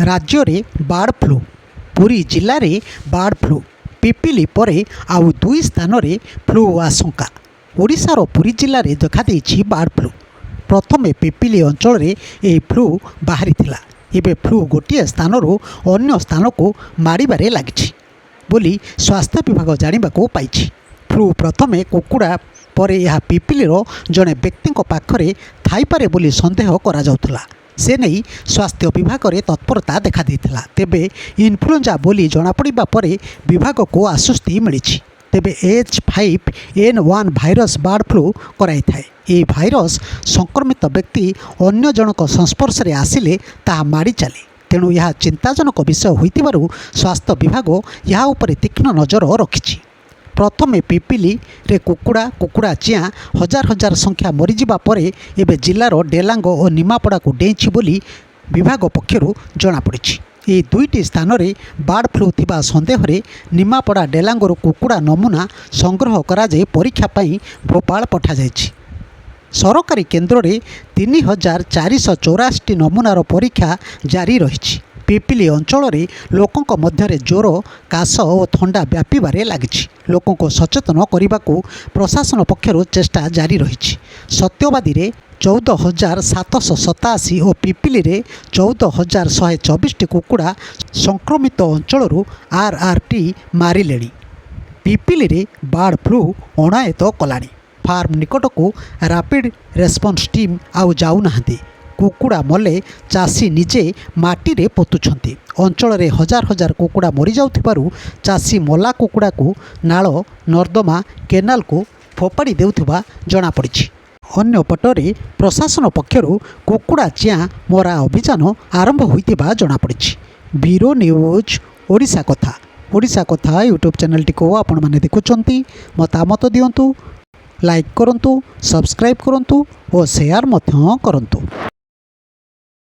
राज्य board flu Puri जिले में बार्ड फ्लू पिपिली परे आउ दुई स्थान में फ्लू आशंका। ओडिशार पुरी जिले में देखा बार्ड फ्लू प्रथमे पिपिली अंचल में यह फ्लू बाहरी एबे फ्लू गोटे स्थान अन्य स्थान को माड़े लगी बोली स्वास्थ्य विभाग जानवाक पाई। फ्लू प्रथमे कुकुड़ा परे यह पिपिलीर जड़े व्यक्ति पाखरे थाईपारे बोली संदेह करा जाउथला। से नहीं स्वास्थ्य विभाग में तत्परता देखा देथिला। तेबे इन्फ्लुएंजा बोली जनापड़ा पर विभाग को आश्वस्ति मिली। तेबे H5N1 भाइरस बार्ड फ्लू कराई थाए। ये भाइरस संक्रमित व्यक्ति अन्य जनक संस्पर्श में आसिले ताहा माड़ी चले। तेणु यह चिंताजनक विषय होइतिबारु स्वास्थ्य विभाग यह उपर तीक्ष्ण नजर रखिछि। प्रथमे पिपिली रे कुकुड़ा चियाँ हजार हजार संख्या मरीजा पर एवं जिलार डेलांग और निमापड़ा को डेईछि बोली विभाग पक्षर जनापड़ी। ये दुईटी स्थान में बार्ड फ्लू थिबा संदेह रे निमापड़ा डेलांगर कुकुड़ा नमूना संग्रह करा जाय परीक्षा पई भोपाल पठा जायछि। सरकारी केन्द्र में 3484 नमूनार परीक्षा जारी रही। पिपिली अंचल में लोकों मध्य ज्वर काश और थंडा व्यापारे लगी। लोकों को सचेतन करने को प्रशासन पक्षर चेष्टा जारी रही। सत्यवादी में 14,787 और पिपिली में 14,124 कुकुड़ा संक्रमित अंचल RRT मारिले। पिपिली में बार्ड फ्लू अणायत कलानी। फार्म निकट को रैपिड रेस्पॉन्स टीम आउ जाऊना। कुकुड़ा मले चाषी निजे माटी रे पोतुछंती। अंचल में हजार हजार कुकुड़ा मरी जाउथिबारु चाषी मला कुकुड़ा को नाल नर्दमा केनाल को फोपाड़ी देउथिबा जଣା पड़िछि। अन्य पटरे प्रशासन पक्षर कुकुड़ा चियाँ मरा अभियान आरंभ होइतिबा जଣା पड़िछि। ब्यूरो न्यूज ओडिशा कथा यूट्यूब चैनल टी को आपण माने देखुछंती। मतामत दियंतु, लाइक करंतु, सब्सक्राइब करंतु और शेयर मध्य करंतु।